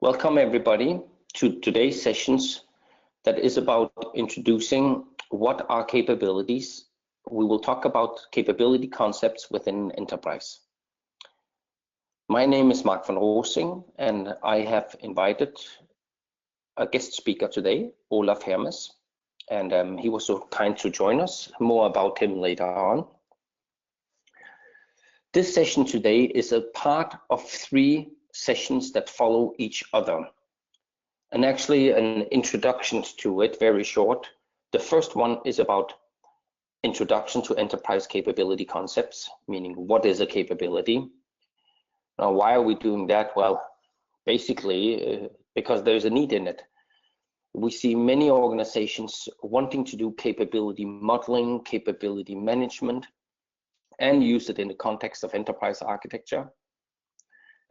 Welcome everybody to today's sessions that is about introducing what are capabilities. We will talk about capability concepts within enterprise. My name is Mark van Roosing and I have invited a guest speaker today, Olaf Hermes, and he was so kind to join us. More about him later on. This session today is a part of 3 sessions that follow each other, and actually an introduction to it, very short. The first one is about introduction to enterprise capability concepts, meaning what is a capability. Now, why are we doing that? Well, basically because there's a need in it. We see many organizations wanting to do capability modeling, capability management, and use it in the context of enterprise architecture.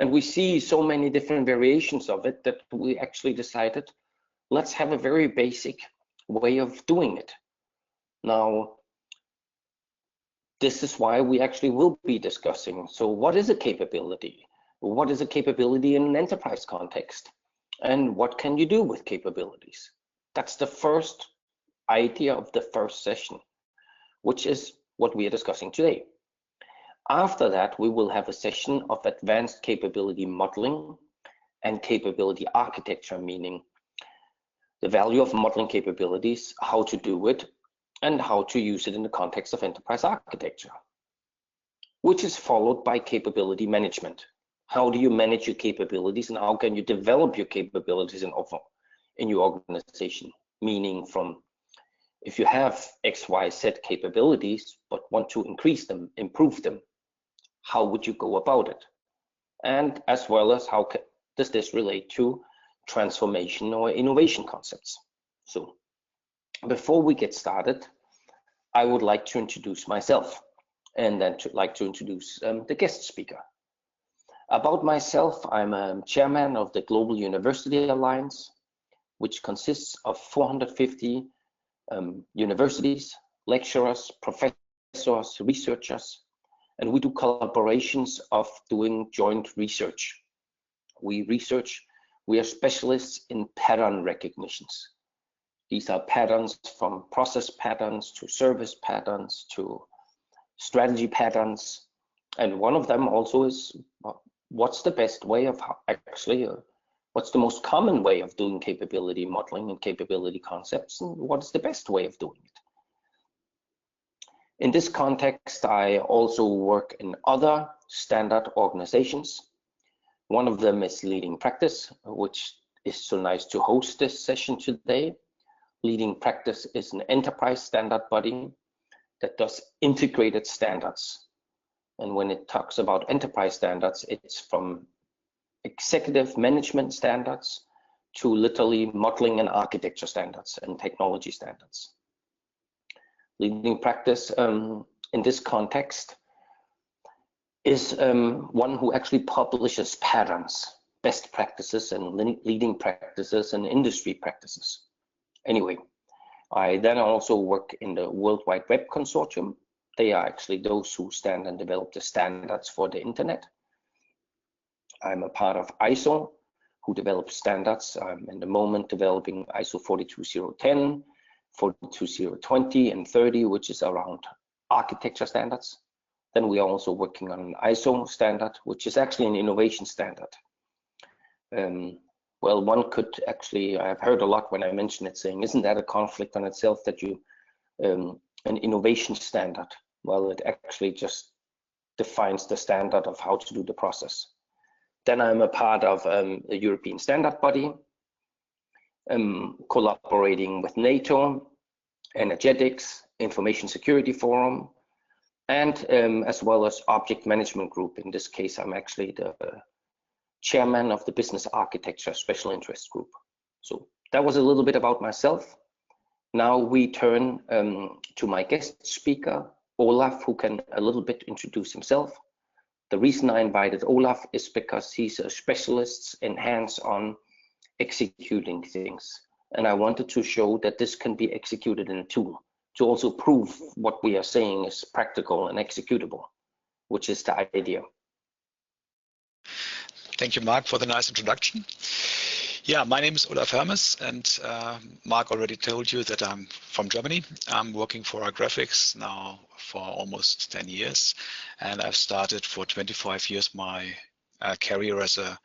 And we see so many different variations of it that we actually decided, let's have a very basic way of doing it. Now, this is why we actually will be discussing. So what is a capability? What is a capability in an enterprise context? And what can you do with capabilities? That's the first idea of the first session, which is what we are discussing today. After that, we will have a session of advanced capability modeling and capability architecture, meaning the value of modeling capabilities, how to do it, and how to use it in the context of enterprise architecture, which is followed by capability management. How do you manage your capabilities and how can you develop your capabilities in your organization? Meaning from if you have X, Y, Z capabilities, but want to increase them, improve them, how would you go about it? And as well as how does this relate to transformation or innovation concepts? So before we get started, I would like to introduce myself and then like to introduce the guest speaker. About myself, I'm a chairman of the Global University Alliance, which consists of 450 universities, lecturers, professors, researchers, and we do collaborations of doing joint research. We are specialists in pattern recognitions. These are patterns from process patterns to service patterns to strategy patterns. And one of them also is what's the best way of what's the most common way of doing capability modeling and capability concepts, and what is the best way of doing it? In this context, I also work in other standard organizations. One of them is Leading Practice, which is so nice to host this session today. Leading Practice is an enterprise standard body that does integrated standards. And when it talks about enterprise standards, it's from executive management standards to literally modeling and architecture standards and technology standards. Leading Practice in this context is one who actually publishes patterns, best practices and leading practices and industry practices. Anyway, I then also work in the World Wide Web Consortium. They are actually those who stand and develop the standards for the internet. I'm a part of ISO, who develops standards. I'm in the moment developing ISO 42010, 42020 and 30, which is around architecture standards. Then we are also working on an ISO standard, which is actually an innovation standard. Well, one could actually, I've heard a lot when I mention it saying, isn't that a conflict on itself that you, an innovation standard? Well, it actually just defines the standard of how to do the process. Then I'm a part of the European Standard Body, collaborating with NATO, Energetics, Information Security Forum, and as well as Object Management Group. In this case, I'm actually the chairman of the Business Architecture Special Interest Group. So that was a little bit about myself. Now we turn to my guest speaker, Olaf, who can a little bit introduce himself. The reason I invited Olaf is because he's a specialist in hands-on executing things. And I wanted to show that this can be executed in a tool to also prove what we are saying is practical and executable, which is the idea. Thank you, Mark, for the nice introduction. Yeah, my name is Olaf Hermes, and Mark already told you that I'm from Germany. I'm working for Grafx now for almost 10 years, and I've started for 25 years my career as a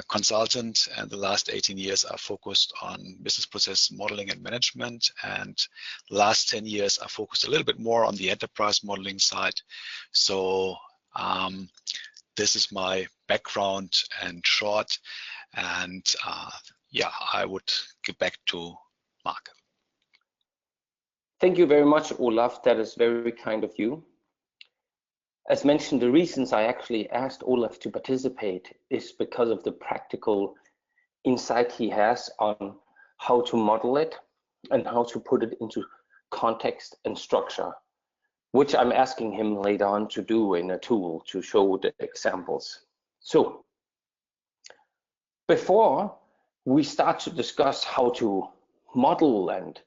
consultant, and the last 18 years I've focused on business process modeling and management, and the last 10 years I focused a little bit more on the enterprise modeling side. So this is my background and short, and yeah, I would get back to Mark. Thank you very much, Olaf. That is very kind of you. As mentioned, the reasons I actually asked Olaf to participate is because of the practical insight he has on how to model it and how to put it into context and structure, which I'm asking him later on to do in a tool to show the examples. So before we start to discuss how to model and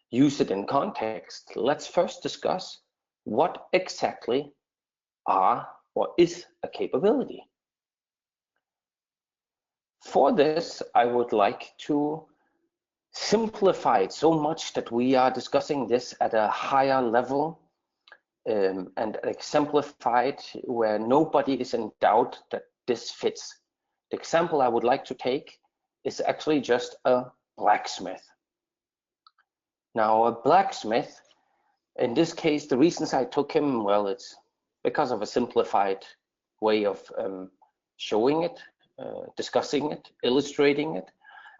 use it in context, let's first discuss what exactly are or is a capability. For this, I would like to simplify it so much that we are discussing this at a higher level and exemplified where nobody is in doubt that this fits. The example I would like to take is actually just a blacksmith. Now, a blacksmith, in this case, the reasons I took him, well, it's because of a simplified way of showing it, discussing it, illustrating it,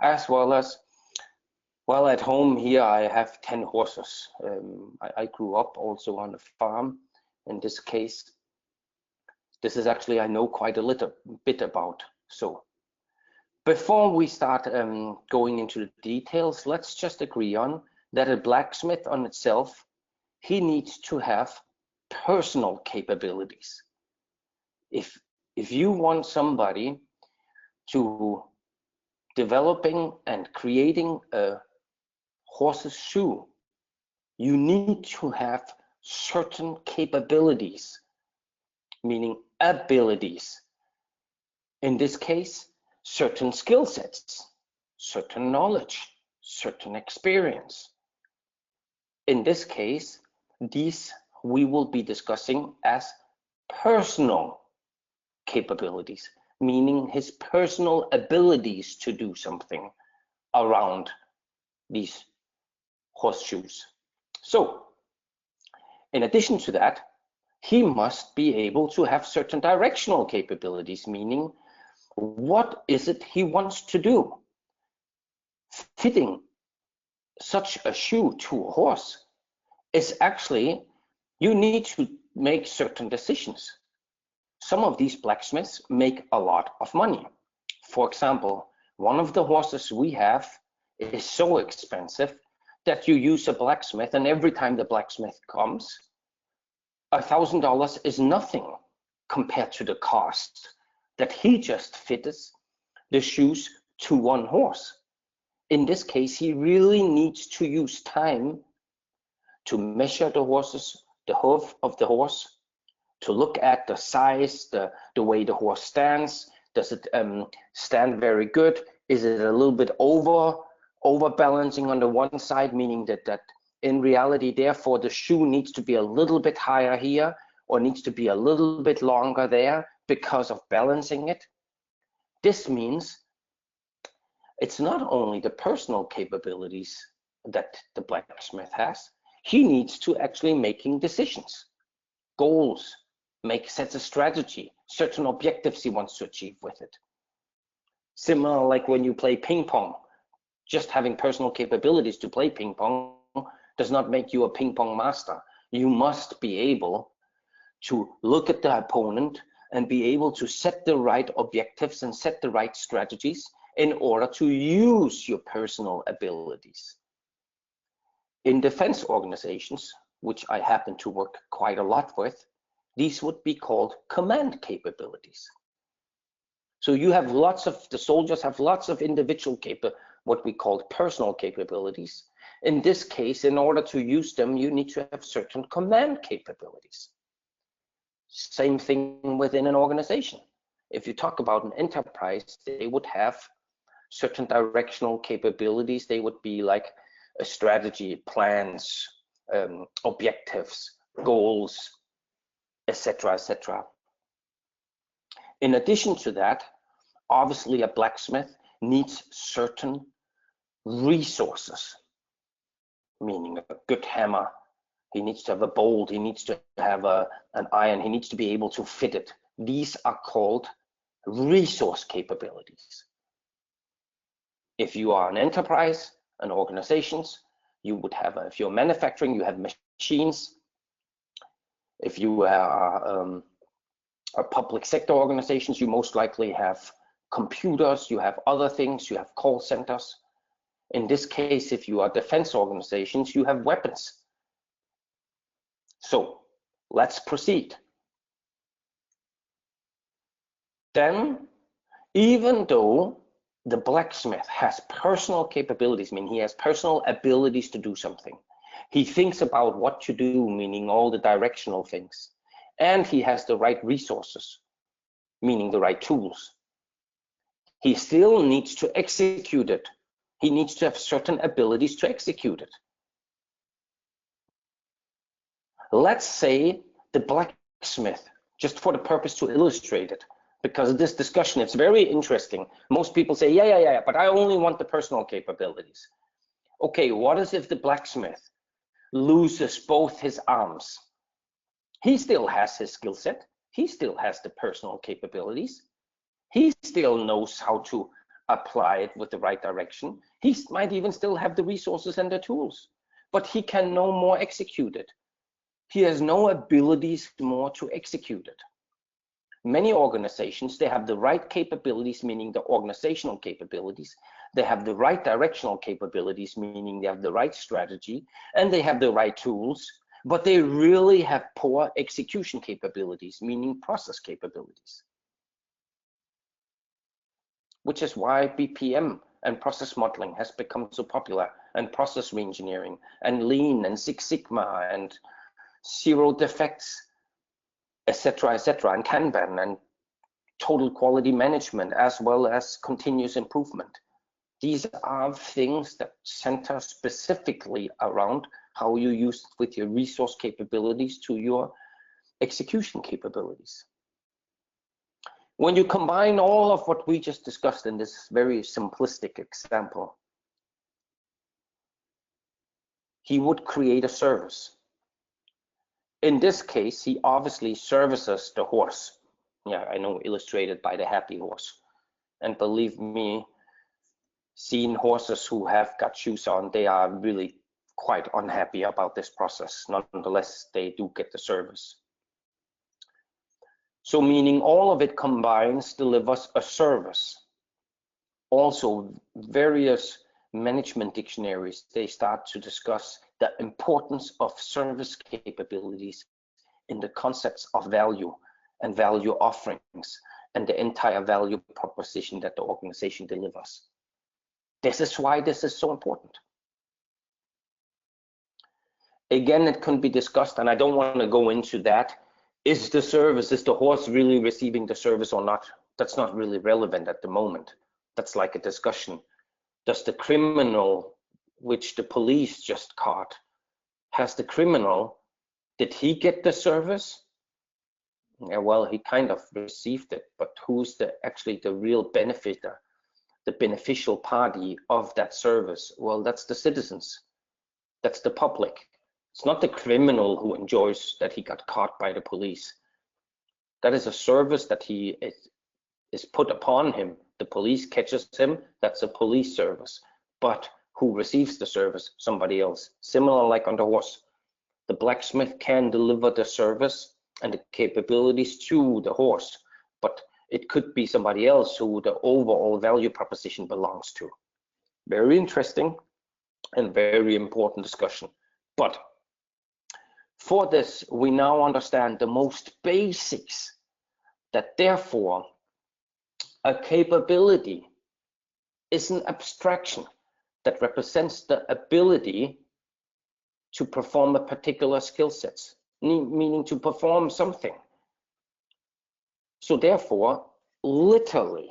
as well as, well, at home here I have 10 horses. I grew up also on a farm. In this case, this is actually I know quite a little bit about. So before we start going into the details, let's just agree on that a blacksmith on itself, he needs to have personal capabilities. If you want somebody to developing and creating a horse's shoe, you need to have certain capabilities, meaning abilities. In this case, certain skill sets, certain knowledge, certain experience. In this case, these we will be discussing as personal capabilities, meaning his personal abilities to do something around these horseshoes. So, in addition to that, he must be able to have certain directional capabilities, meaning what is it he wants to do? Fitting such a shoe to a horse is actually, you need to make certain decisions. Some of these blacksmiths make a lot of money. For example, one of the horses we have is so expensive that you use a blacksmith, and every time the blacksmith comes, $1,000 is nothing compared to the cost that he just fits the shoes to one horse. In this case, he really needs to use time to measure the horses, the hoof of the horse, to look at the size, the way the horse stands. Does it stand very good? Is it a little bit overbalancing on the one side, meaning that in reality, therefore, the shoe needs to be a little bit higher here or needs to be a little bit longer there because of balancing it? This means it's not only the personal capabilities that the blacksmith has, he needs to actually making decisions, goals, make sets of strategy, certain objectives he wants to achieve with it. Similar like when you play ping pong, just having personal capabilities to play ping pong does not make you a ping pong master. You must be able to look at the opponent and be able to set the right objectives and set the right strategies in order to use your personal abilities. In defense organizations, which I happen to work quite a lot with, these would be called command capabilities. So you have the soldiers have lots of individual what we call personal capabilities. In this case, in order to use them, you need to have certain command capabilities. Same thing within an organization. If you talk about an enterprise, they would have certain directional capabilities. They would be like a strategy, plans, objectives, goals, etc., etc. In addition to that, obviously a blacksmith needs certain resources, meaning a good hammer. He needs to have a bolt, he needs to have an iron, he needs to be able to fit it. These are called resource capabilities. If you are an enterprise, an organizations, you would have, if you're manufacturing, you have machines. If you are public sector organizations, you most likely have computers, you have other things, you have call centers. In this case, if you are defense organizations, you have weapons. So let's proceed. Then, even though the blacksmith has personal capabilities, meaning he has personal abilities to do something, he thinks about what to do, meaning all the directional things, and he has the right resources, meaning the right tools. He still needs to execute it. He needs to have certain abilities to execute it. Let's say the blacksmith, just for the purpose to illustrate it, because this discussion, it's very interesting. Most people say, yeah, but I only want the personal capabilities. Okay, what is if the blacksmith loses both his arms? He still has his skill set. He still has the personal capabilities. He still knows how to apply it with the right direction. He might even still have the resources and the tools, but he can no more execute it. He has no abilities more to execute it. Many organizations, they have the right capabilities, meaning the organizational capabilities. They have the right directional capabilities, meaning they have the right strategy, and they have the right tools, but they really have poor execution capabilities, meaning process capabilities. Which is why BPM and process modeling has become so popular, and process reengineering, and Lean, and Six Sigma, and zero defects, etc., and Kanban, and total quality management, as well as continuous improvement. These are things that center specifically around how you use with your resource capabilities to your execution capabilities. When you combine all of what we just discussed in this very simplistic example, he would create a service. In this case, he obviously services the horse. Yeah, I know, illustrated by the happy horse. And believe me, seeing horses who have got shoes on, they are really quite unhappy about this process. Nonetheless, they do get the service. So meaning all of it combines, delivers a service. Also, various management dictionaries, they start to discuss the importance of service capabilities in the concepts of value and value offerings and the entire value proposition that the organization delivers. This is why this is so important. Again, it can be discussed, and I don't want to go into that. Is the horse really receiving the service or not? That's not really relevant at the moment. That's like a discussion. Does the criminal, which the police just caught, did he get the service? Yeah, well, he kind of received it, but who's actually the real benefiter, the beneficial party of that service? Well, that's the citizens. That's the public. It's not the criminal who enjoys that he got caught by the police. That is a service that is put upon him. The police catches him, that's a police service. But who receives the service? Somebody else. Similar like on the horse. The blacksmith can deliver the service and the capabilities to the horse, but it could be somebody else who the overall value proposition belongs to. Very interesting and very important discussion. But for this, we now understand the most basics, that therefore a capability is an abstraction that represents the ability to perform a particular skill set, meaning to perform something. So therefore, literally,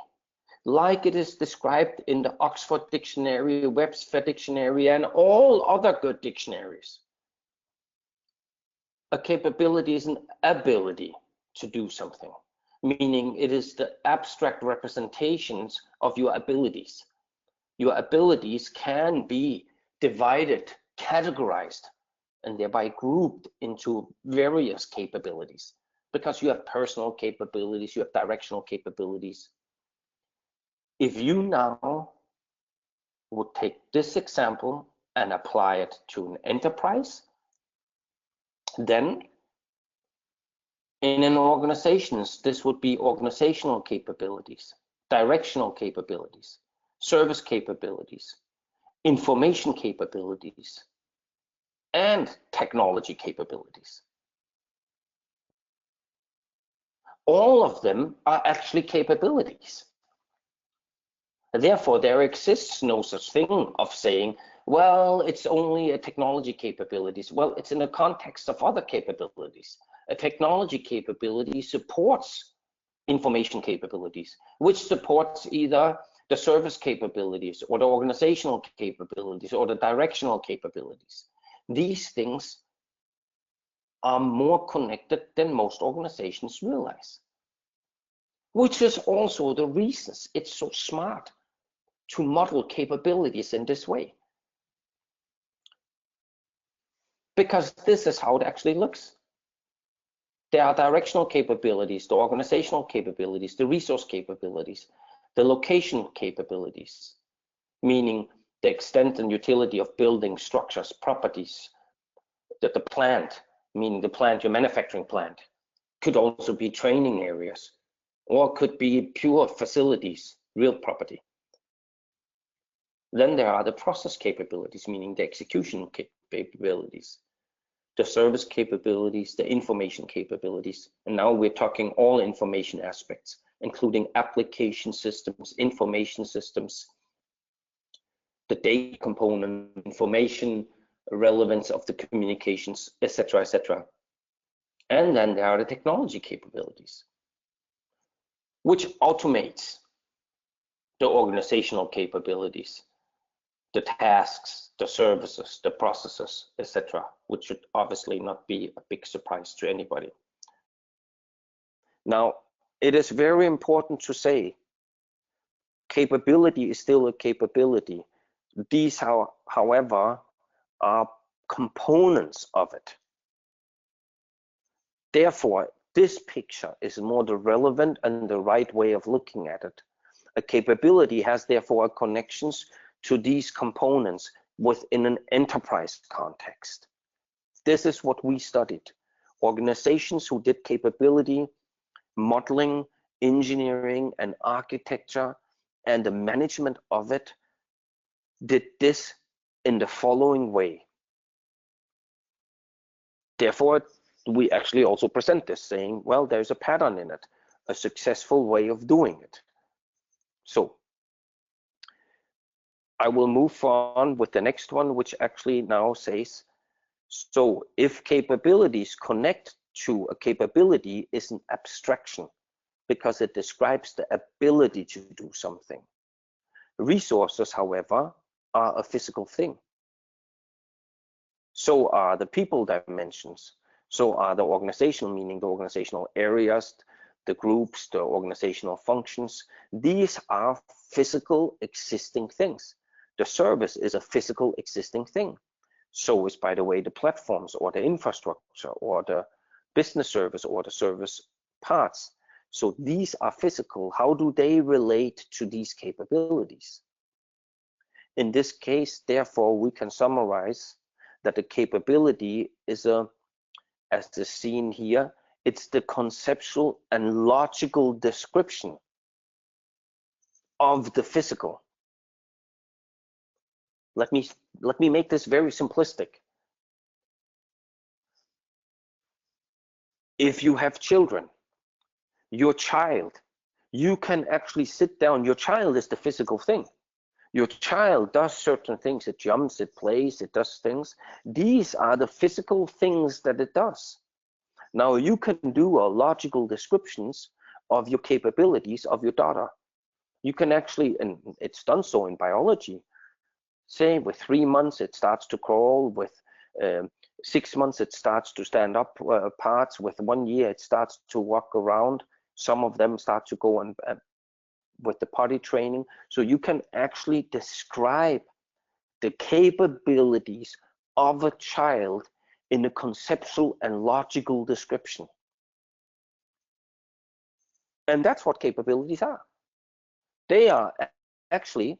like it is described in the Oxford Dictionary, Webster Dictionary, and all other good dictionaries. A capability is an ability to do something, meaning it is the abstract representations of your abilities. Your abilities can be divided, categorized, and thereby grouped into various capabilities, because you have personal capabilities, you have directional capabilities. If you now would take this example and apply it to an enterprise, then in an organization, this would be organizational capabilities, directional capabilities, service capabilities, information capabilities, and technology capabilities. All of them are actually capabilities. Therefore, there exists no such thing of saying, well, it's only a technology capabilities. Well, it's in the context of other capabilities. A technology capability supports information capabilities, which supports either the service capabilities or the organizational capabilities or the directional capabilities. These things are more connected than most organizations realize, which is also the reasons it's so smart to model capabilities in this way. Because this is how it actually looks. There are directional capabilities, the organizational capabilities, the resource capabilities, the location capabilities, meaning the extent and utility of buildings, structures, properties, the plant, meaning the plant, your manufacturing plant, could also be training areas, or could be pure facilities, real property. Then there are the process capabilities, meaning the execution capabilities, the service capabilities, the information capabilities. And now we're talking all information aspects, including application systems, information systems, the data component, information, relevance of the communications, etc., etc. And then there are the technology capabilities, which automates the organizational capabilities, the tasks, the services, the processes, etc., which should obviously not be a big surprise to anybody. Now, it is very important to say, capability is still a capability. These, however, are components of it. Therefore, this picture is more the relevant and the right way of looking at it. A capability has therefore connections to these components within an enterprise context. This is what we studied. Organizations who did capability modeling, engineering, and architecture, and the management of it did this in the following way. Therefore, we actually also present this saying, well, there's a pattern in it, a successful way of doing it. So I will move on with the next one, which actually now says, so if capabilities connect to a capability is an abstraction because it describes the ability to do something. Resources, however, are a physical thing. So are the people dimensions. So are the organizational, meaning the organizational areas, the groups, the organizational functions. These are physical existing things. The service is a physical existing thing. So is, by the way, the platforms or the infrastructure or the business service or the service parts. So these are physical. How do they relate to these capabilities? In this case, therefore, we can summarize that the capability is as is seen here, it's the conceptual and logical description of the physical. Let me make this very simplistic. If you have children, your child, you can actually sit down. Your child is the physical thing. Your child does certain things. It jumps, it plays, it does things. These are the physical things that it does. Now you can do a logical descriptions of your capabilities of your data. You can actually, and it's done so in biology, say with 3 months it starts to crawl, with 6 months it starts to stand up parts, with 1 year it starts to walk around. Some of them start to go on with the potty training. So you can actually describe the capabilities of a child in a conceptual and logical description. And that's what capabilities are. They are actually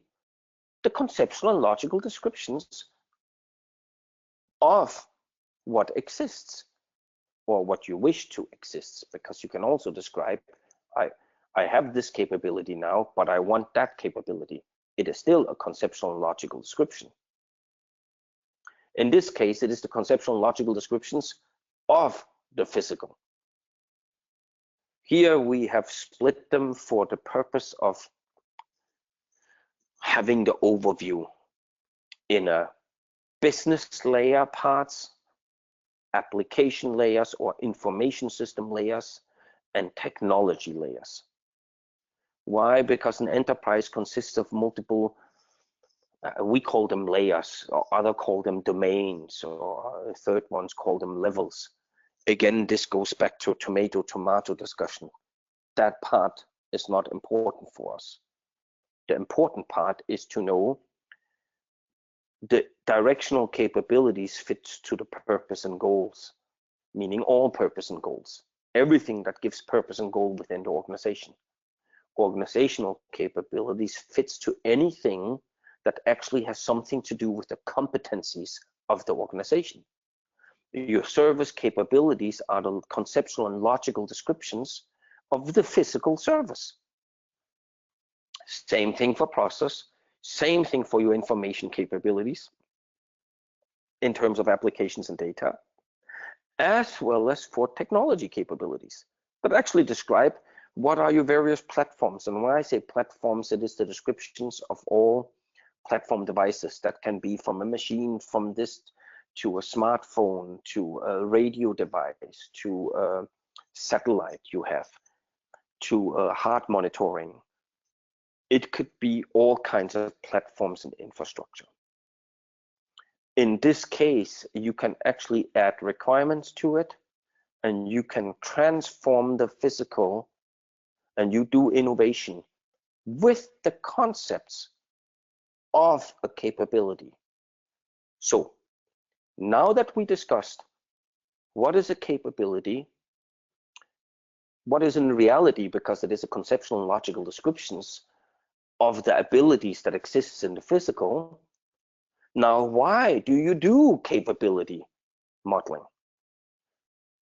the conceptual and logical descriptions of what exists, or what you wish to exist, because you can also describe, I have this capability now, but I want that capability. It is still a conceptual and logical description. In this case, it is the conceptual and logical descriptions of the physical. Here we have split them for the purpose of having the overview in a business layer parts, application layers or information system layers, and technology layers. Why? Because an enterprise consists of multiple, we call them layers, or other call them domains, or third ones call them levels. Again, this goes back to tomato discussion. That part is not important for us. The important part is to know the directional capabilities fits to the purpose and goals, meaning all purpose and goals, everything that gives purpose and goal within the organization. Organizational capabilities fits to anything that actually has something to do with the competencies of the organization. Your service capabilities are the conceptual and logical descriptions of the physical service. Same thing for process, same thing for your information capabilities in terms of applications and data, as well as for technology capabilities that actually describe what are your various platforms. And when I say platforms, it is the descriptions of all platform devices that can be from a machine, from this to a smartphone, to a radio device, to a satellite you have, to heart monitoring. It could be all kinds of platforms and infrastructure. In this case, you can actually add requirements to it, and you can transform the physical, and you do innovation with the concepts of a capability. So now that we discussed what is a capability, what is in reality, because it is a conceptual and logical descriptions of the abilities that exists in the physical. Now, why do you do capability modeling?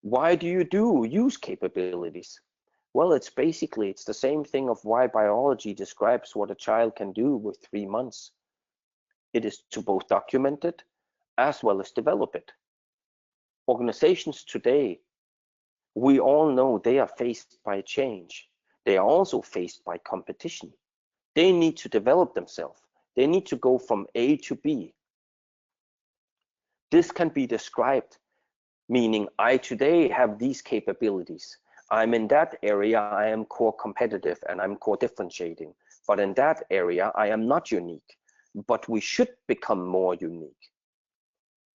Why do you use capabilities? Well, it's the same thing of why biology describes what a child can do with 3 months. It is to both document it as well as develop it. Organizations today, we all know they are faced by change. They are also faced by competition. They need to develop themselves. They need to go from A to B. This can be described, meaning I today have these capabilities. I'm in that area, I am core competitive and I'm core differentiating. But in that area, I am not unique, but we should become more unique.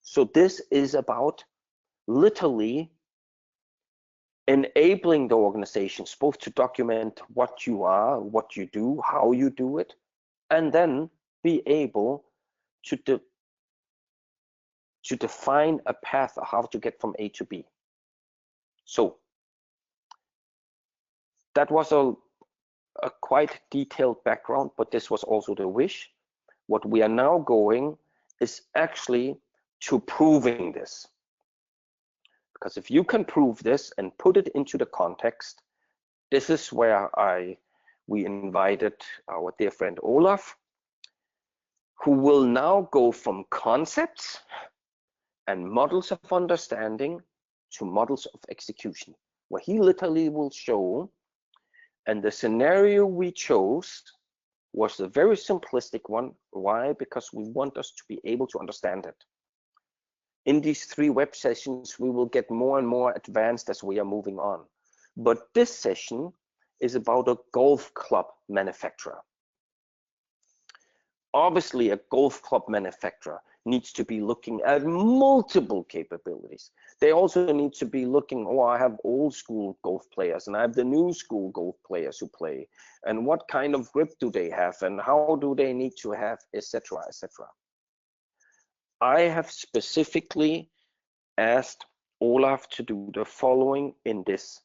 So this is about literally enabling the organizations both to document what you are, what you do, how you do it, and then be able to define a path of how to get from A to B. So that was a quite detailed background, but this was also the wish. What we are now going is actually to proving this. Because if you can prove this and put it into the context, this is where we invited our dear friend Olaf, who will now go from concepts and models of understanding to models of execution, where he literally will show, and the scenario we chose was a very simplistic one. Why? Because we want us to be able to understand it. In these 3 web sessions, we will get more and more advanced as we are moving on. But this session is about a golf club manufacturer. Obviously, a golf club manufacturer needs to be looking at multiple capabilities. They also need to be looking, oh, I have old school golf players and I have the new school golf players who play, and what kind of grip do they have and how do they need to have, etc., etc. I have specifically asked Olaf to do the following in this,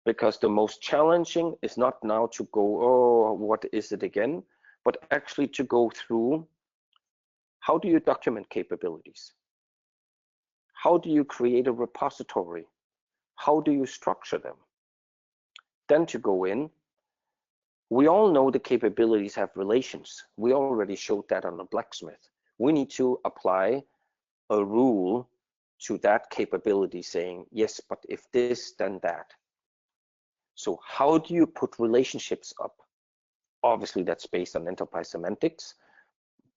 because the most challenging is not now to go, oh, what is it again, but actually to go through, how do you document capabilities? How do you create a repository? How do you structure them? Then to go in, we all know the capabilities have relations. We already showed that on the blacksmith. We need to apply a rule to that capability saying, yes, but if this, then that. So how do you put relationships up? Obviously, that's based on enterprise semantics,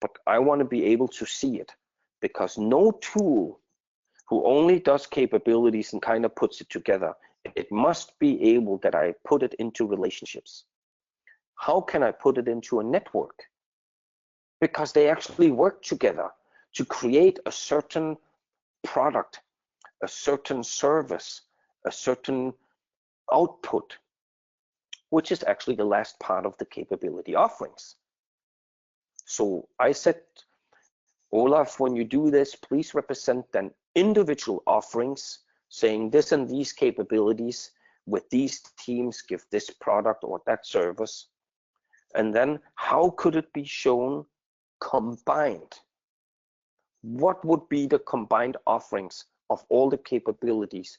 but I want to be able to see it, because no tool who only does capabilities and kind of puts it together, it must be able that I put it into relationships. How can I put it into a network? Because they actually work together to create a certain product, a certain service, a certain output, which is actually the last part of the capability offerings. So I said, Olaf, when you do this, please represent then individual offerings saying this and these capabilities with these teams give this product or that service. And then how could it be shown combined? What would be the combined offerings of all the capabilities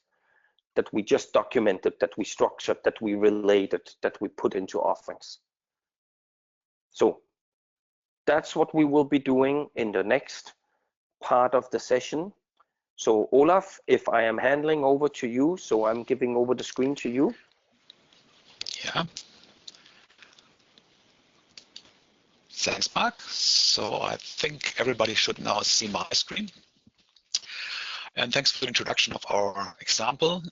that we just documented, that we structured, that we related, that we put into offerings? So that's what we will be doing in the next part of the session. So Olaf, if I am handing over to you, so I'm giving over the screen to you. Yeah. Thanks, Mark. So I think everybody should now see my screen. And thanks for the introduction of our example.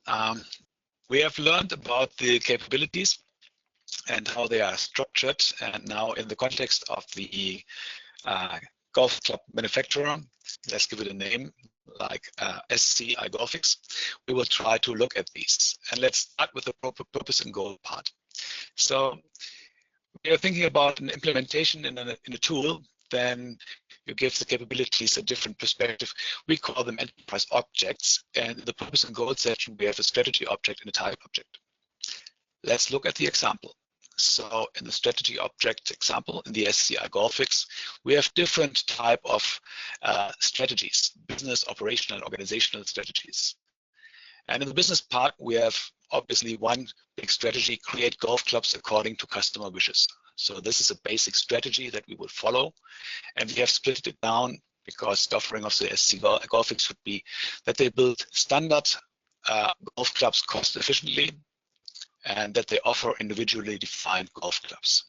We have learned about the capabilities and how they are structured. And now in the context of the golf club manufacturer, let's give it a name like SCI Grafx, we will try to look at these. And let's start with the purpose and goal part. So we are thinking about an implementation in a tool, then you give the capabilities a different perspective. We call them enterprise objects, and in the purpose and goal section, we have a strategy object and a type object. Let's look at the example. So in the strategy object example, in the SCI Grafx, we have different type of strategies, business, operational, organizational strategies. And in the business part, we have obviously one big strategy, create golf clubs according to customer wishes. So this is a basic strategy that we will follow. And we have split it down because the offering of the SCI Grafx should be that they build standard golf clubs cost efficiently, and that they offer individually defined golf clubs.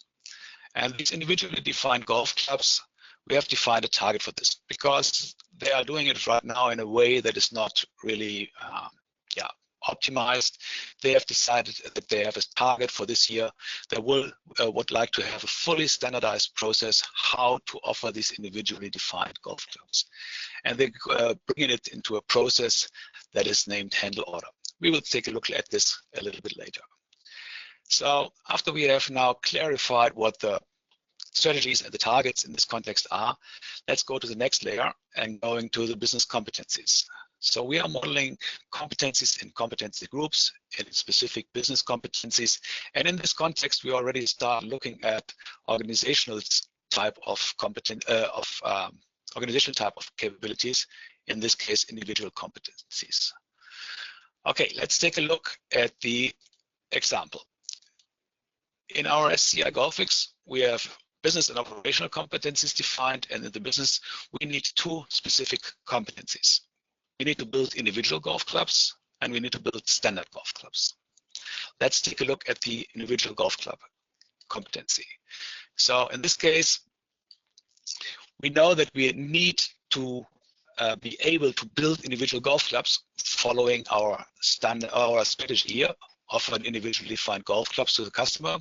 And these individually defined golf clubs, we have defined a target for this because they are doing it right now in a way that is not really optimized. They have decided that they have a target for this year. They would like to have a fully standardized process how to offer these individually defined golf clubs. And they bring it into a process that is named handle order. We will take a look at this a little bit later. So after we have now clarified what the strategies and the targets in this context are, let's go to the next layer and going to the business competencies. So we are modeling competencies in competency groups in specific business competencies. And in this context, we already start looking at organizational type of organizational type of capabilities, in this case, individual competencies. Okay, let's take a look at the example. In our SCI Grafx, we have business and operational competencies defined, and in the business, we need two specific competencies. We need to build individual golf clubs, and we need to build standard golf clubs. Let's take a look at the individual golf club competency. So in this case, we know that we need to be able to build individual golf clubs following our strategy here, offer an individually defined golf clubs to the customer.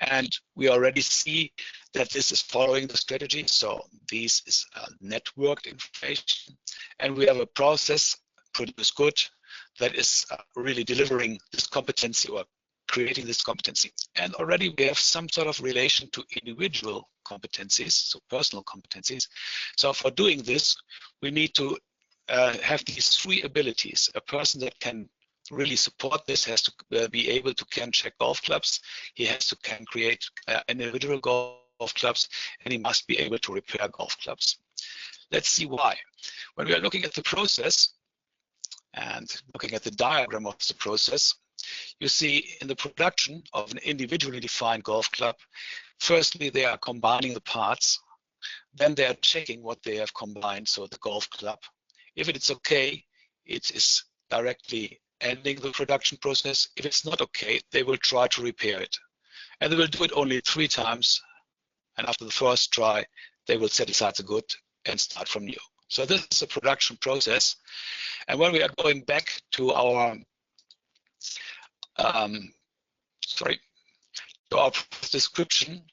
And we already see that this is following the strategy. So this is networked information. And we have a process, produce good, that is really delivering this competency or creating this competency. And already we have some sort of relation to individual competencies, so personal competencies. So for doing this, we need to have these three abilities. A person that can really support this has to be able to can check golf clubs. He has to can create individual golf clubs, and he must be able to repair golf clubs. Let's see why. When we are looking at the process and looking at the diagram of the process, you see in the production of an individually defined golf club, firstly, they are combining the parts. Then they are checking what they have combined, so the golf club. If it's okay, it is directly ending the production process. If it's not okay, they will try to repair it. And they will do it only 3 times. And after the first try, they will set aside the good and start from new. So this is a production process. And when we are going back to our description,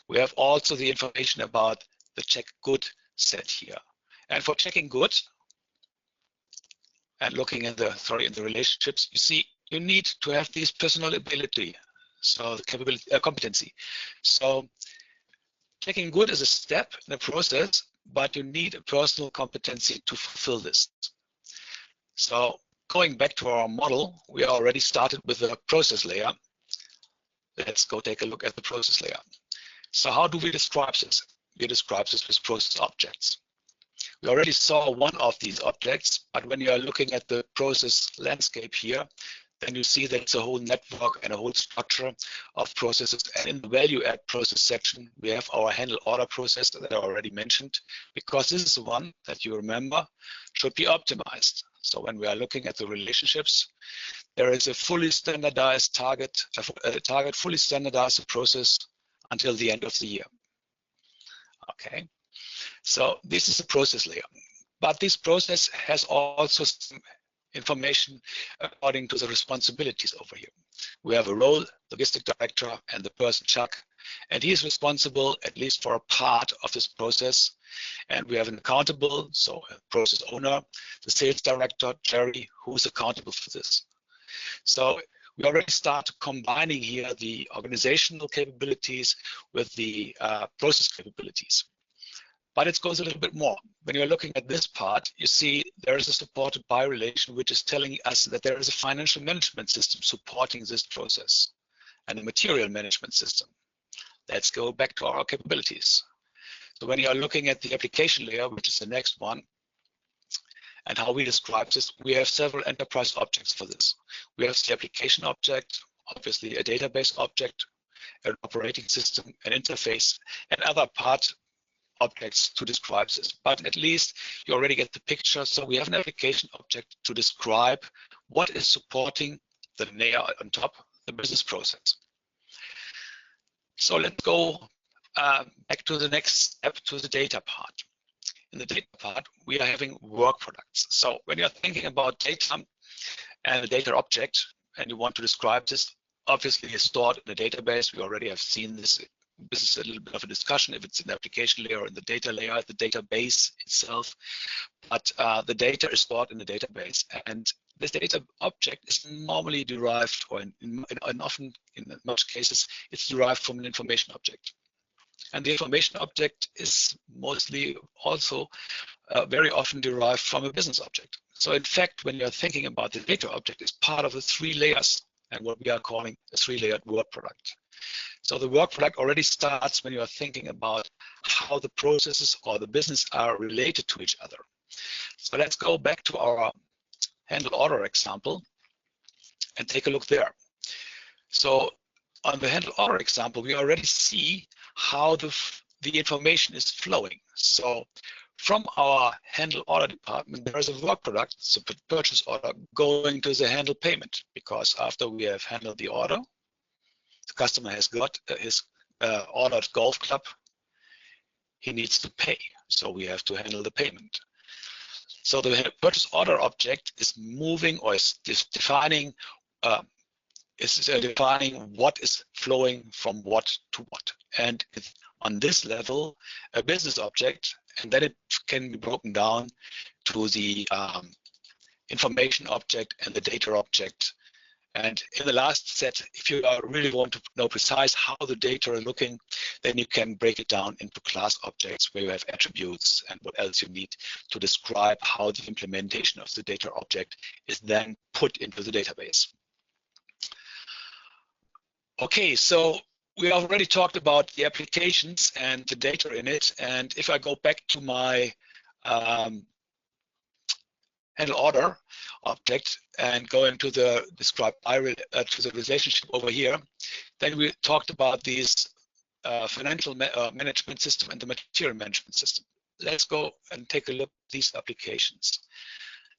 we have also the information about the check good set here. And for checking good and looking at the in the relationships, you see you need to have this personal ability, so the capability, competency. So checking good is a step in a process, but you need a personal competency to fulfill this. So going back to our model, we already started with the process layer. Let's go take a look at the process layer. So how do we describe this? We describe this with process objects. We already saw one of these objects, but when you are looking at the process landscape here, then you see that it's a whole network and a whole structure of processes. And in the value add process section, we have our handle order process that I already mentioned, because this is the one that you remember should be optimized. So when we are looking at the relationships, there is a fully standardized target, fully standardized process until the end of the year. Okay, so this is the process layer. But this process has also some information according to the responsibilities over here. We have a role, logistic director, and the person Chuck, and he is responsible at least for a part of this process. And we have an accountable, so a process owner, the sales director, Jerry, who's accountable for this. So we already start combining here the organizational capabilities with the process capabilities. But it goes a little bit more. When you're looking at this part, you see there is a supported by relation, which is telling us that there is a financial management system supporting this process and a material management system. Let's go back to our capabilities. So when you are looking at the application layer, which is the next one, and how we describe this, we have several enterprise objects for this. We have the application object, obviously a database object, an operating system, an interface, and other part objects to describe this. But at least you already get the picture. So we have an application object to describe what is supporting the layer on top, the business process. So let's go back to the next step, to the data part. In the data part, we are having work products. So when you're thinking about data and a data object, and you want to describe this, obviously it's stored in a database. We already have seen this. This is a little bit of a discussion if it's in the application layer or in the data layer, the database itself. But the data is stored in the database, and this data object is normally derived, or in most cases, it's derived from an information object. And the information object is mostly also very often derived from a business object. So in fact, when you're thinking about the data object, it's part of the 3 layers and what we are calling a 3-layered work product. So the work product already starts when you are thinking about how the processes or the business are related to each other. So let's go back to our handle order example and take a look there. So on the handle order example, we already see how the information is flowing. So from our handle order department, there is a work product, so purchase order, going to the handle payment, because after we have handled the order, the customer has got his ordered golf club, he needs to pay. So we have to handle the payment. So the purchase order object is moving or is defining is defining what is flowing from what to what. And on this level, a business object, and then it can be broken down to the information object and the data object. And in the last set, if you really want to know precise how the data are looking, then you can break it down into class objects where you have attributes and what else you need to describe how the implementation of the data object is then put into the database. Okay, so we already talked about the applications and the data in it. And if I go back to my handle order object and go into the describe to the relationship over here, then we talked about these financial management system and the material management system. Let's go and take a look at these applications.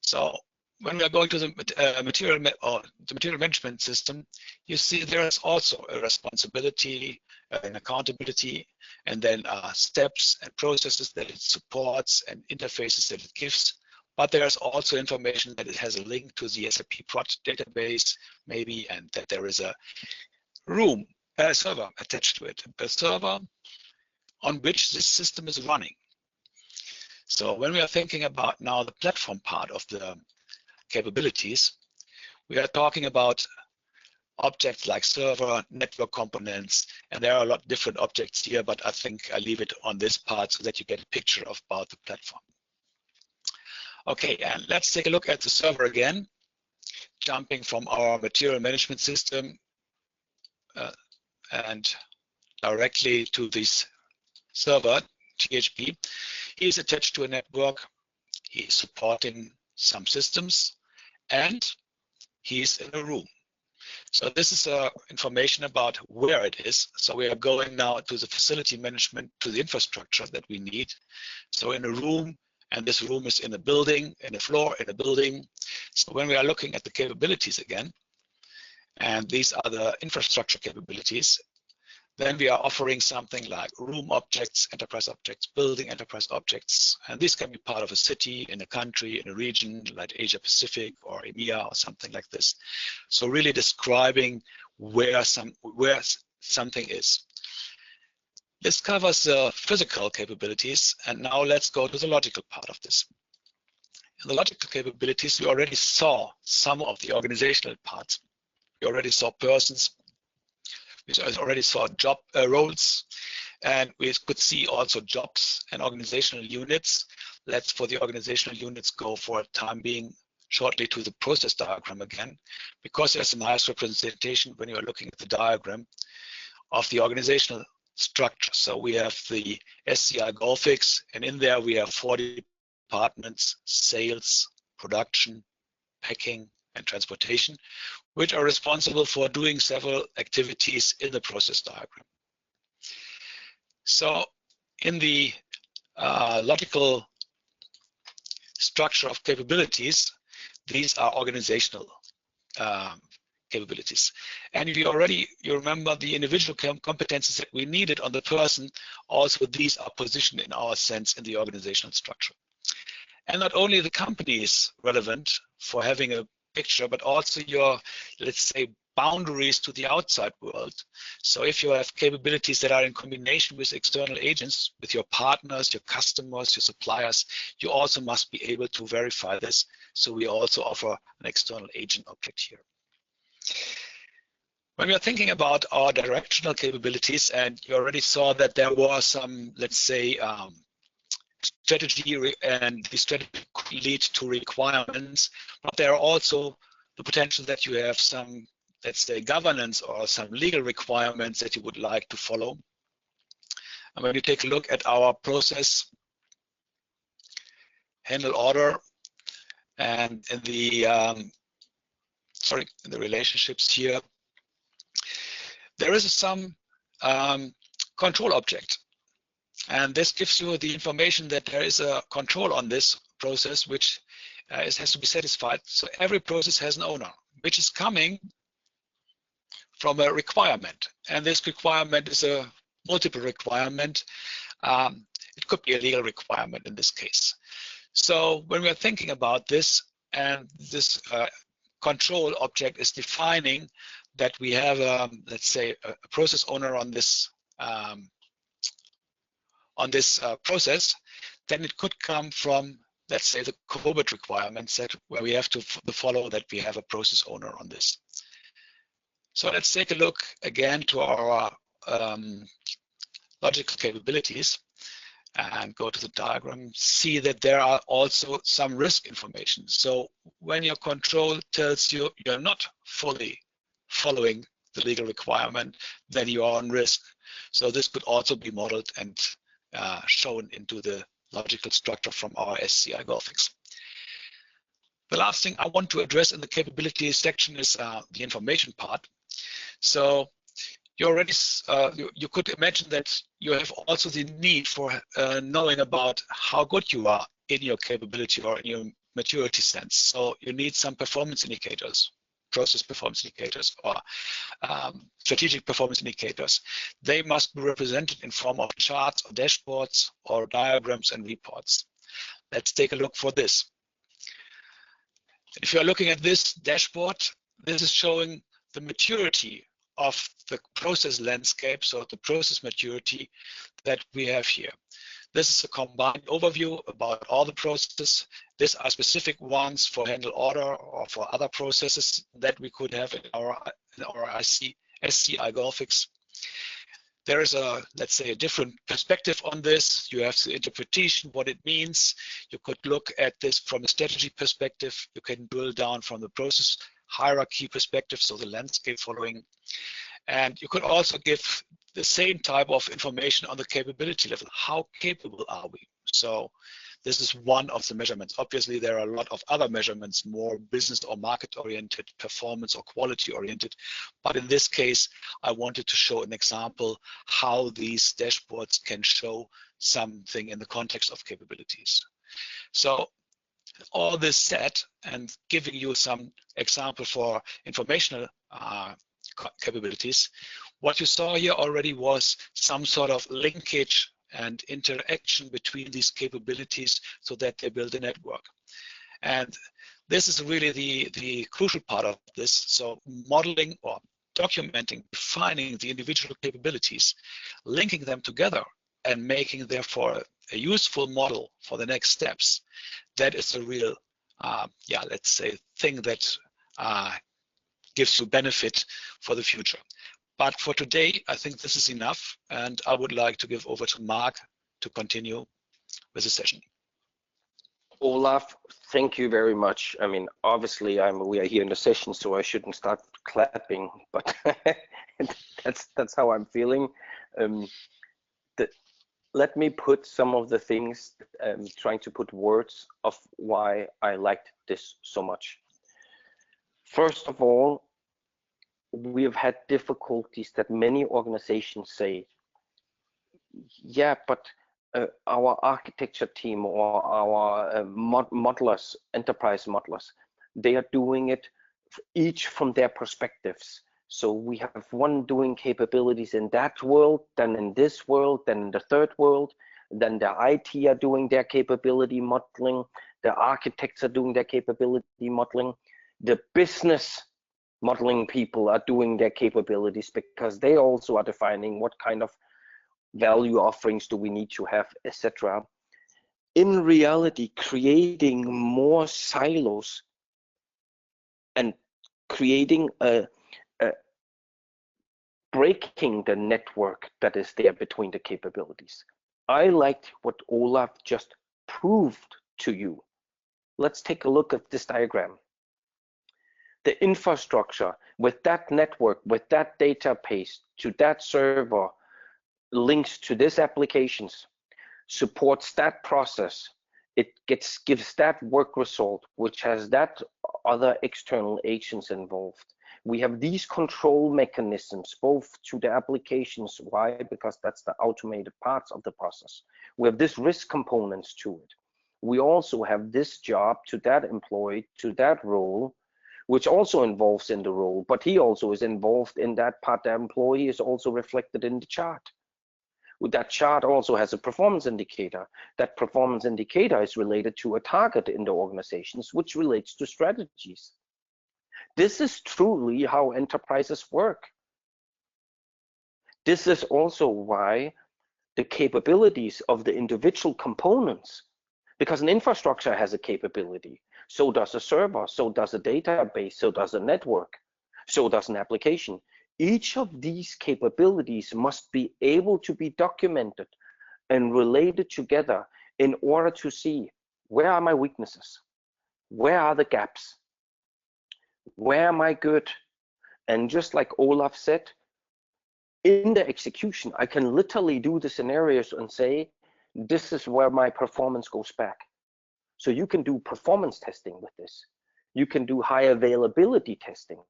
So when we are going to the material management system, you see there is also a responsibility, an accountability, and then steps and processes that it supports and interfaces that it gives. But there's also information that it has a link to the SAP prod database, maybe, and that there is a server attached to it, a server on which this system is running. So when we are thinking about now the platform part of the capabilities, we are talking about objects like server, network components, and there are a lot of different objects here, but I think I leave it on this part so that you get a picture about the platform. Okay, and let's take a look at the server again, jumping from our material management system and directly to this server, THP. He is attached to a network, he is supporting some systems, and he's in a room. So this is information about where it is. So we are going now to the facility management, to the infrastructure that we need. So in a room, and this room is in a building, in a floor, in a building. So when we are looking at the capabilities again, and these are the infrastructure capabilities, then we are offering something like room objects, enterprise objects, building enterprise objects. And these can be part of a city, in a country, in a region like Asia Pacific or EMEA or something like this. So really describing where something is. This covers the physical capabilities, and now let's go to the logical part of this. In the logical capabilities, we already saw some of the organizational parts. We already saw persons, we already saw job roles, and we could see also jobs and organizational units. Let's, for the organizational units, go for a time being shortly to the process diagram again, because there's a nice representation when you are looking at the diagram of the organizational structure. So we have the SCI Grafx, and in there we have 4 departments: sales, production, packing, and transportation, which are responsible for doing several activities in the process diagram. So in the logical structure of capabilities, these are organizational capabilities. And you remember the individual competencies that we needed on the person. Also, these are positioned in our sense in the organizational structure. And not only the company is relevant for having a picture, but also your, let's say, boundaries to the outside world. So if you have capabilities that are in combination with external agents, with your partners, your customers, your suppliers, you also must be able to verify this. So we also offer an external agent object here. When we are thinking about our directional capabilities, and you already saw that there were some, let's say, strategy, and the strategy could lead to requirements, but there are also the potential that you have some, let's say, governance or some legal requirements that you would like to follow. And when you take a look at our process handle order and in the in the relationships here, there is some control object. And this gives you the information that there is a control on this process, which has to be satisfied. So every process has an owner, which is coming from a requirement. And this requirement is a multiple requirement. It could be a legal requirement in this case. So when we're thinking about this, and this control object is defining that we have, let's say, a process owner on this process, then it could come from, let's say, the COBIT requirements where we have to follow that we have a process owner on this. So let's take a look again to our logical capabilities and go to the diagram, see that there are also some risk information. So when your control tells you you're not fully following the legal requirement, then you are on risk. So this could also be modeled and shown into the logical structure from our SCI Grafx. The last thing I want to address in the capabilities section is the information part. So you already you could imagine that you have also the need for knowing about how good you are in your capability or in your maturity sense. So you need some performance indicators, process performance indicators, or strategic performance indicators. They must be represented in form of charts or dashboards or diagrams and reports. Let's take a look for this. If you are looking at this dashboard, this is showing the maturity of the process landscape, so the process maturity that we have here. This is a combined overview about all the processes. These are specific ones for handle order or for other processes that we could have in our SCI Grafx. There is a, let's say, a different perspective on this. You have the interpretation, what it means. You could look at this from a strategy perspective. You can drill down from the process hierarchy perspective, so the landscape following. And you could also give the same type of information on the capability level. How capable are we? So this is one of the measurements. Obviously, there are a lot of other measurements, more business or market oriented, performance or quality oriented. But in this case, I wanted to show an example how these dashboards can show something in the context of capabilities. So all this said, and giving you some example for informational capabilities, what you saw here already was some sort of linkage and interaction between these capabilities so that they build a network. And this is really the crucial part of this. So modeling or documenting, defining the individual capabilities, linking them together and making therefore a useful model for the next steps. That is a real, let's say, thing that gives you benefit for the future. But for today, I think this is enough, and I would like to give over to Mark to continue with the session. Olaf, thank you very much. I mean, obviously, we are here in the session, so I shouldn't start clapping, but that's how I'm feeling. Let me put some of the things, trying to put words of why I liked this so much. First of all, we have had difficulties that many organizations say, yeah, but our architecture team or our modelers, enterprise modelers, they are doing it each from their perspectives. So we have one doing capabilities in that world, then in this world, then in the third world, then the IT are doing their capability modeling, the architects are doing their capability modeling, the business modeling people are doing their capabilities because they also are defining what kind of value offerings do we need to have, etc. In reality, creating more silos and creating breaking the network that is there between the capabilities. I liked what Olaf just proved to you. Let's take a look at this diagram. The infrastructure with that network, with that database to that server, links to this applications, supports that process. It gives that work result, which has that other external agents involved. We have these control mechanisms, both to the applications. Why? Because that's the automated parts of the process. We have this risk components to it. We also have this job to that employee, to that role, which also involves in the role, but he also is involved in that part. The employee is also reflected in the chart. That chart also has a performance indicator. That performance indicator is related to a target in the organizations, which relates to strategies. This is truly how enterprises work. This is also why the capabilities of the individual components, because an infrastructure has a capability, so does a server, so does a database, so does a network, so does an application. Each of these capabilities must be able to be documented and related together in order to see where are my weaknesses, where are the gaps, where am I good? And just like Olaf said, in the execution, I can literally do the scenarios and say, this is where my performance goes back. So you can do performance testing with this. You can do high availability testing.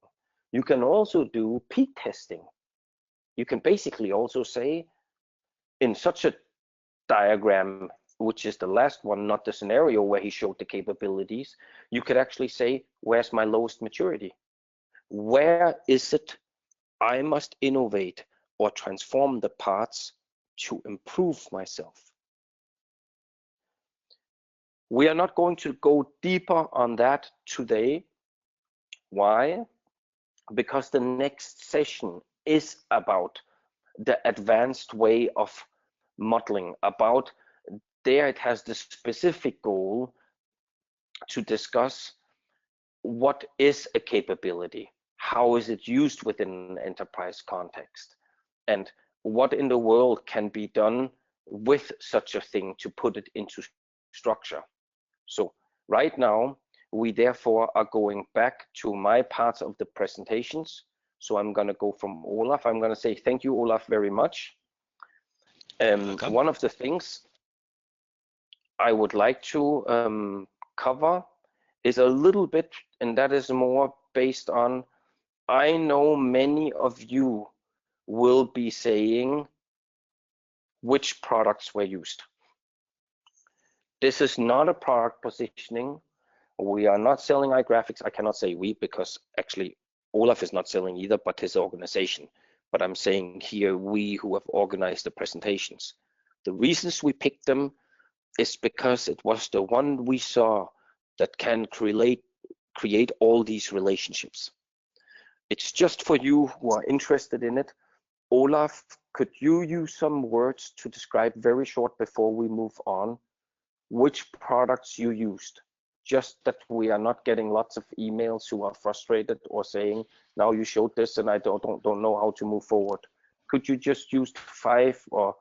You can also do peak testing. You can basically also say, in such a diagram, which is the last one, not the scenario where he showed the capabilities, you could actually say, where's my lowest maturity? Where is it I must innovate or transform the parts to improve myself? We are not going to go deeper on that today. Why? Because the next session is about the advanced way of modeling. About there, it has the specific goal to discuss what is a capability, how is it used within an enterprise context, and what in the world can be done with such a thing to put it into structure. So right now, we therefore are going back to my parts of the presentations. So I'm going to go from Olaf. I'm going to say thank you, Olaf, very much. One of the things I would like to cover is a little bit, and that is more based on, I know many of you will be saying which products were used. This is not a product positioning. We are not selling iGrafx. I cannot say we, because actually Olaf is not selling either, but his organization. But I'm saying here, we who have organized the presentations. The reasons we picked them is because it was the one we saw that can create all these relationships. It's just for you who are interested in it. Olaf, could you use some words to describe very short before we move on which products you used? Just that we are not getting lots of emails who are frustrated or saying, now you showed this and I don't know how to move forward. Could you just use 5 or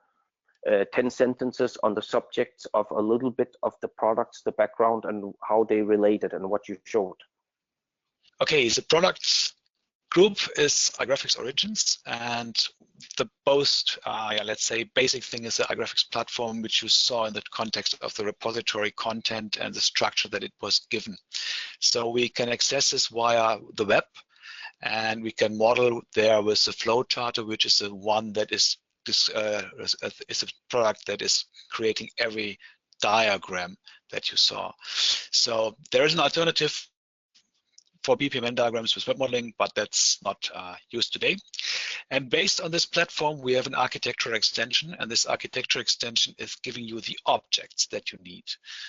10 sentences on the subjects of a little bit of the products, the background, and how they related and what you showed? Okay, the products group is iGrafx Origins, and the most, let's say, basic thing is the iGrafx platform, which you saw in the context of the repository content and the structure that it was given. So we can access this via the web, and we can model there with the flow charter, which is the one that is a product that is creating every diagram that you saw. So there is an alternative for BPMN diagrams with web modeling, but that's not used today. And based on this platform, we have an architecture extension, and this architecture extension is giving you the objects that you need.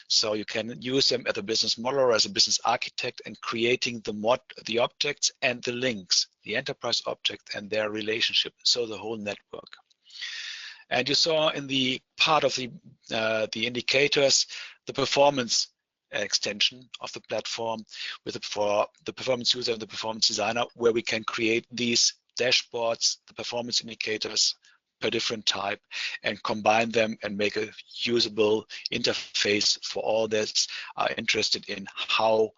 So you can use them as a business model or as a business architect, and creating the objects and the links, the enterprise object and their relationship, so the whole network. And you saw in the part of the indicators, the performance extension of the platform for the performance user and the performance designer, where we can create these dashboards, the performance indicators per different type, and combine them and make a usable interface for all that are interested in how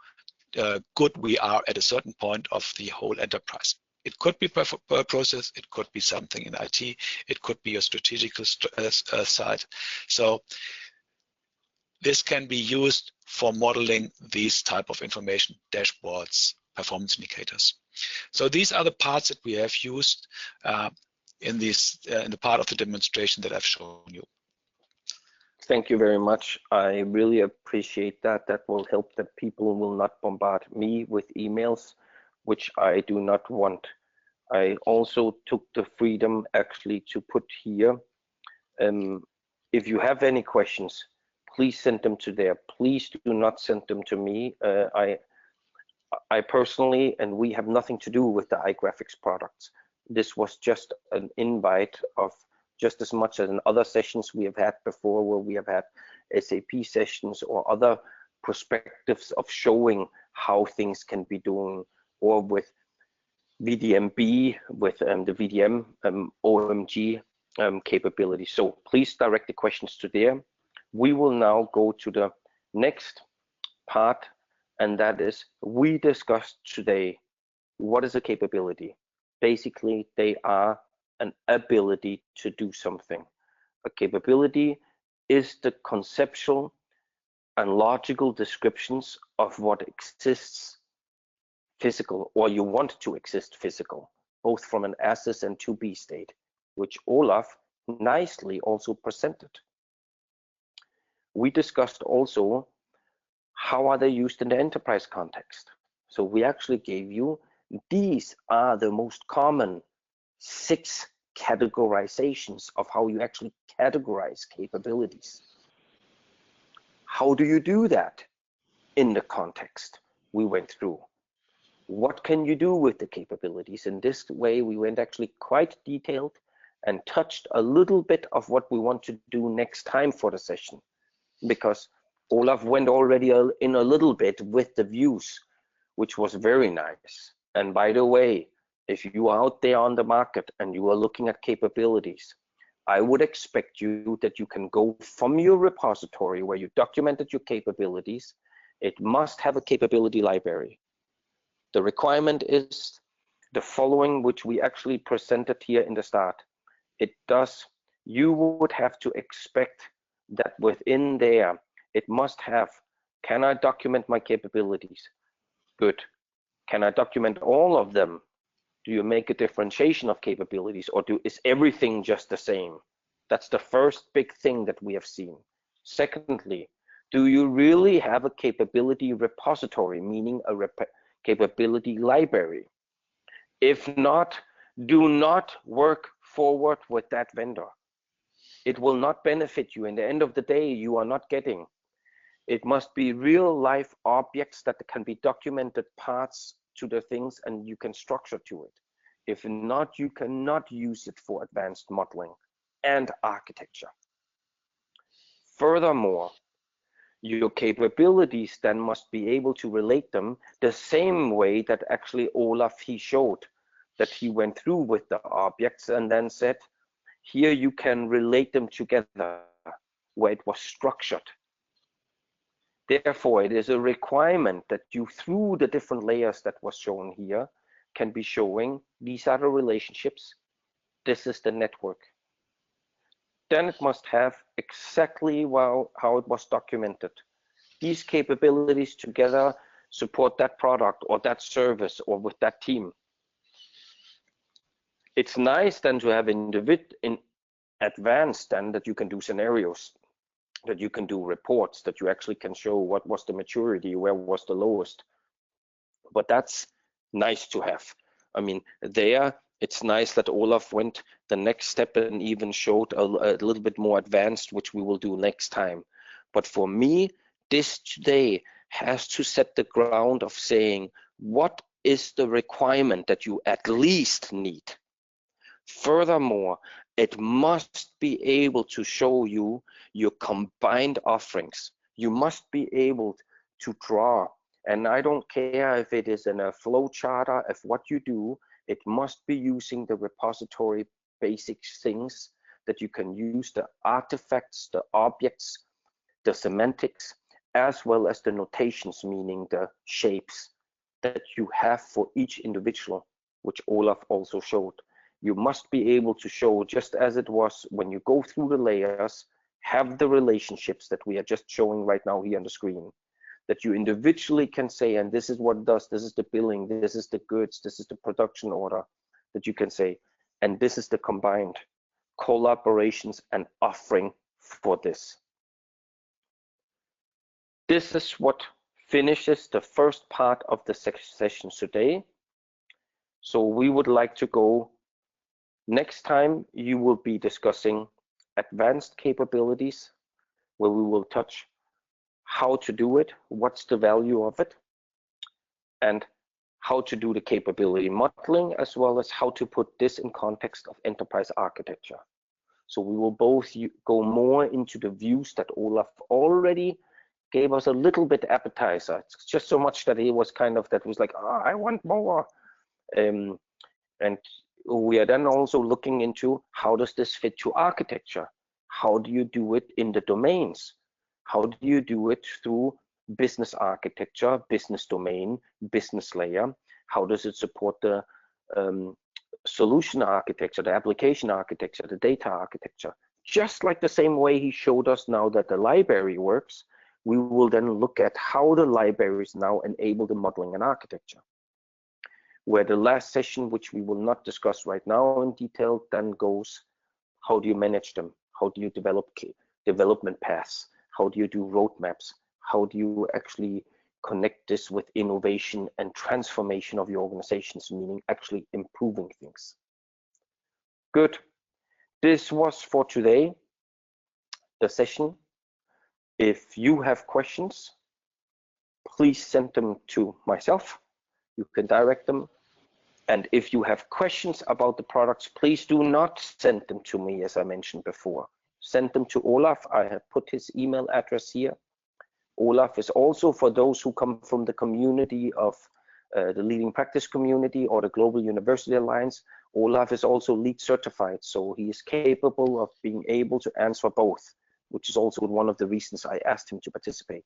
good we are at a certain point of the whole enterprise. It could be per process, it could be something in IT, it could be a strategical side. So this can be used for modeling these type of information, dashboards, performance indicators. So these are the parts that we have used in the part of the demonstration that I've shown you. Thank you very much. I really appreciate that. That will help that people will not bombard me with emails, which I do not want. I also took the freedom actually to put here, if you have any questions, please send them to there. Please do not send them to me. I personally, and we have nothing to do with the iGrafx products. This was just an invite of just as much as in other sessions we have had before, where we have had SAP sessions or other perspectives of showing how things can be doing, or with VDMB, with the VDM OMG capability. So please direct the questions to there. We will now go to the next part, and that is, we discussed today, what is a capability? Basically, they are an ability to do something. A capability is the conceptual and logical descriptions of what exists physical, or you want to exist physical, both from an as and to be state, which Olaf nicely also presented. We discussed also how are they used in the enterprise context. So we actually gave you, these are the most common 6 categorizations of how you actually categorize capabilities. How do you do that in the context we went through? What can you do with the capabilities? In this way, we went actually quite detailed and touched a little bit of what we want to do next time for the session, because Olaf went already in a little bit with the views, which was very nice. And by the way, if you are out there on the market and you are looking at capabilities, I would expect you that you can go from your repository where you documented your capabilities. It must have a capability library. The requirement is the following, which we actually presented here in the start. You would have to expect that within there, it must have, can I document my capabilities? Good. Can I document all of them? Do you make a differentiation of capabilities, or is everything just the same? That's the first big thing that we have seen. Secondly, do you really have a capability repository, meaning a capability library? If not, do not work forward with that vendor. It will not benefit you. In the end of the day, you are not getting. It must be real life objects that can be documented parts to the things, and you can structure to it. If not, you cannot use it for advanced modeling and architecture. Furthermore, your capabilities then must be able to relate them the same way that actually Olaf, he showed that he went through with the objects and then said, here you can relate them together where it was structured. Therefore, it is a requirement that you, through the different layers that was shown here, can be showing these are the relationships, this is the network. Then it must have exactly how it was documented. These capabilities together support that product or that service or with that team. It's nice then to have in advanced then that you can do scenarios, that you can do reports, that you actually can show what was the maturity, where was the lowest. But that's nice to have. I mean, there it's nice that Olaf went the next step and even showed a little bit more advanced, which we will do next time. But for me, this today has to set the ground of saying, what is the requirement that you at least need? Furthermore, it must be able to show you your combined offerings. You must be able to draw, and I don't care if it is in a flow charter, if what you do, it must be using the repository basic things that you can use, the artifacts, the objects, the semantics, as well as the notations, meaning the shapes that you have for each individual, which Olaf also showed. You must be able to show, just as it was when you go through the layers, have the relationships that we are just showing right now here on the screen, that you individually can say, and this is what it does, this is the billing, this is the goods, this is the production order, that you can say, and this is the combined collaborations and offering for this. This is what finishes the first part of the session today. So we would like to go, next time you will be discussing advanced capabilities, where we will touch how to do it, what's the value of it. and how to do the capability modeling, as well as how to put this in context of enterprise architecture. So we will both go more into the views that Olaf already gave us a little bit appetizer. It's just so much that he was like, oh, I want more. And we are then also looking into how does this fit to architecture? How do you do it in the domains? How do you do it through business architecture, business domain, business layer? How does it support the solution architecture, the application architecture, the data architecture? Just like the same way he showed us now that the library works, we will then look at how the libraries now enable the modeling and architecture. Where the last session, which we will not discuss right now in detail, then goes, how do you manage them? How do you develop development paths? How do you do roadmaps? How do you actually connect this with innovation and transformation of your organizations, meaning actually improving things? Good. This was for today, the session. If you have questions, please send them to myself. You can direct them. And if you have questions about the products, please do not send them to me, as I mentioned before. Send them to Olaf. I have put his email address here. Olaf is also, for those who come from the community of the leading practice community or the Global University Alliance, Olaf is also LEED certified, so he is capable of being able to answer both, which is also one of the reasons I asked him to participate.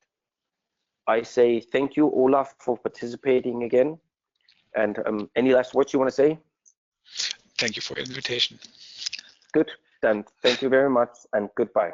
I say thank you, Olaf, for participating again. And any last words you want to say? Thank you for your invitation. Good. Then thank you very much and goodbye.